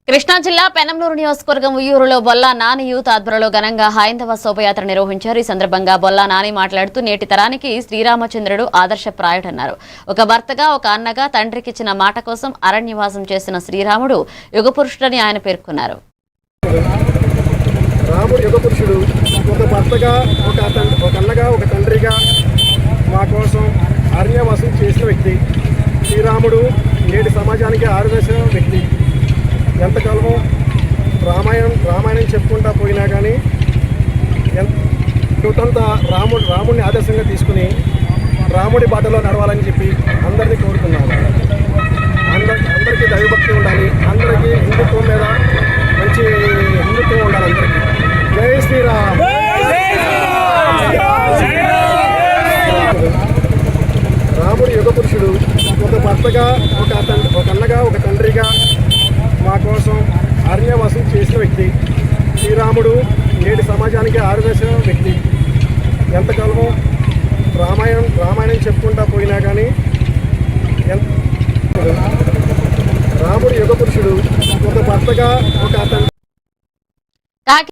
కృష్ణా జిల్లా పెనంలూరు నియోజకవర్గం ఉయ్యూరులో బొల్లా నాని యూత్ ఆధ్వర్యంలో ఘనంగా హైందవ శోభయాత్ర నిర్వహించారు. ఈ సందర్భంగా బొల్లా నాని మాట్లాడుతూ నేటి తరానికి శ్రీరామచంద్రుడు ఆదర్శప్రాయుడన్నారు. ఒక భర్తగా ఒక అన్నగా తండ్రికిచ్చిన మాట కోసం అరణ్యవాసం చేసిన శ్రీరాముడు యుగపురుషుడని ఆయన పేర్కొన్నారు. రాముడు యుగపురుషుడు, ఒక భర్తగా ఒక అన్నగా ఒక తండ్రిగా మా కోసం అరణ్యవాసం చేసిన వ్యక్తి. శ్రీరాముడు నేటి సమాజానికి ఆదర్శ వ్యక్తి. ఎంతకాలమో రామాయణం చెప్పుకుంటా పోయినా కానీ యువతంతా రాముడిని ఆదర్శంగా తీసుకుని రాముడి బాటలో నడవాలని చెప్పి అందరినీ కోరుతున్నాను. అందరికీ దైవభక్తి ఉండాలి, అందరికీ హిందుత్వం మీద మంచి హిందుత్వం ఉండాలి అందరికీ. జై శ్రీరామ్. రాముడు యుగపురుషుడు, ఒక భర్తగా ఒక అన్నగా ఒక తండ్రిగా మా కోసం అరణ్యవాసం చేసిన వ్యక్తి. శ్రీరాముడు నేటి సమాజానికి ఆదర్శ వ్యక్తి. ఎంతకాలమో రామాయణం చెప్పుకుంటా పోయినా కానీ రాముడు యుగపురుషుడు, ఒక భర్తగా ఒక